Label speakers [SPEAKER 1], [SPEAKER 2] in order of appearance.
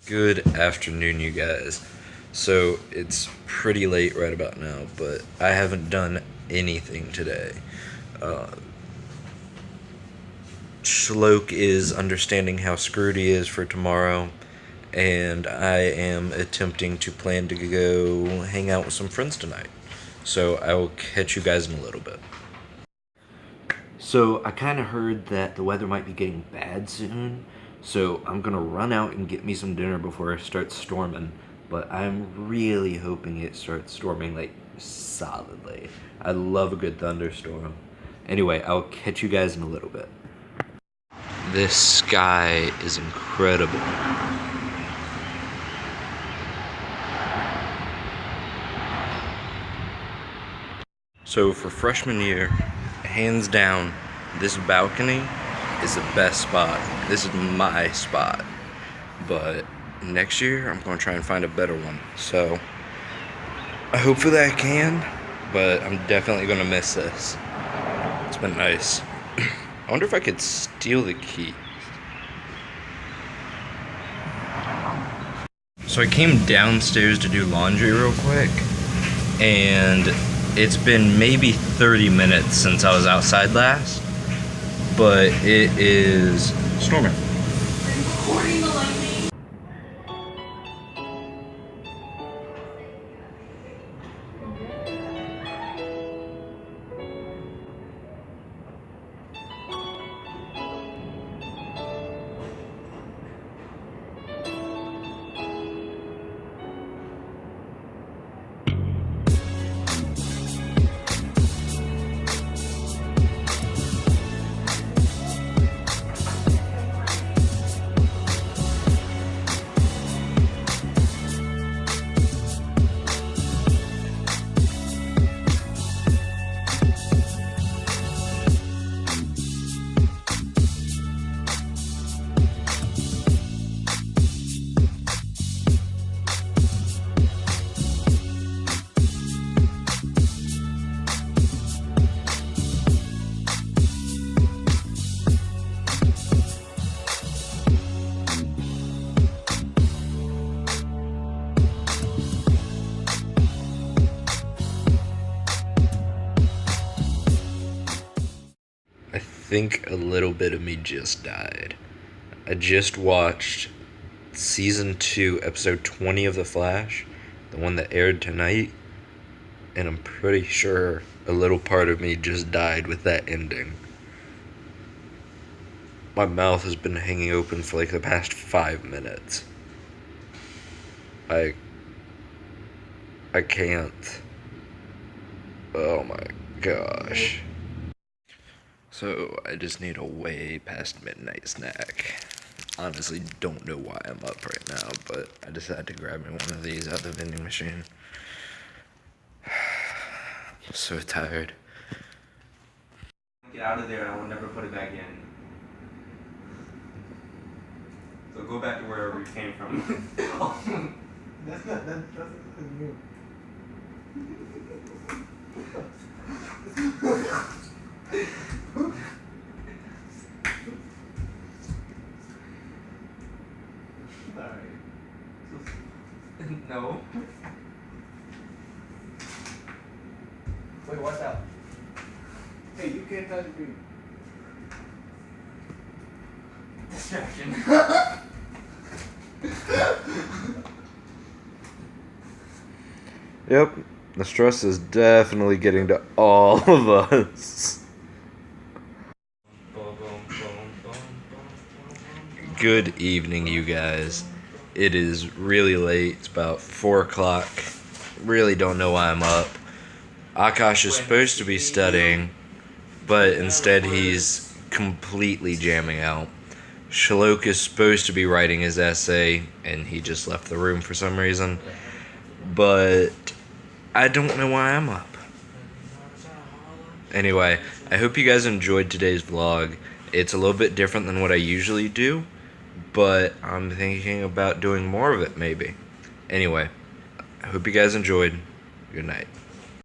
[SPEAKER 1] Good afternoon, you guys. So it's pretty late right about now, but I haven't done anything today. Uh, Shloke is understanding how screwed he is for tomorrow, and I am attempting to plan to go hang out with some friends tonight. So I will catch you guys in a little bit. So I kind of heard that the weather might be getting bad soon, so I'm gonna run out and get me some dinner before it starts storming. But I'm really hoping it starts storming like solidly. I love a good thunderstorm. Anyway, I'll catch you guys in a little bit. This sky is incredible. So for freshman year, hands down, this balcony is the best spot. This is my spot. But next year, I'm going to try and find a better one. So hopefully I can, but I'm definitely going to miss this. It's been nice. I wonder if I could steal the key. So I came downstairs to do laundry real quick, and it's been maybe 30 minutes since I was outside last, but it is storming. I think a little bit of me just died. I just watched season 2, episode 20 of The Flash, the one that aired tonight, and I'm pretty sure a little part of me just died with that ending. My mouth has been hanging open for like the past 5 minutes. I can't. Oh my gosh. So I just need a way past midnight snack. Honestly, don't know why I'm up right now, but I decided to grab me one of these out of the vending machine. I'm so tired.
[SPEAKER 2] Get out of there and I will never put it back in. So go back to wherever you came from.
[SPEAKER 3] That's new.
[SPEAKER 2] No.
[SPEAKER 3] Wait, watch out. Hey, you can't touch me.
[SPEAKER 2] Distraction.
[SPEAKER 1] Yep, the stress is definitely getting to all of us. Good evening, you guys. It is really late. It's about 4 o'clock. Really don't know why I'm up. Akash is supposed to be studying, but instead he's completely jamming out. Shalok is supposed to be writing his essay, and he just left the room for some reason. But I don't know why I'm up. Anyway, I hope you guys enjoyed today's vlog. It's a little bit different than what I usually do, but I'm thinking about doing more of it maybe. Anyway, I hope you guys enjoyed. Good night.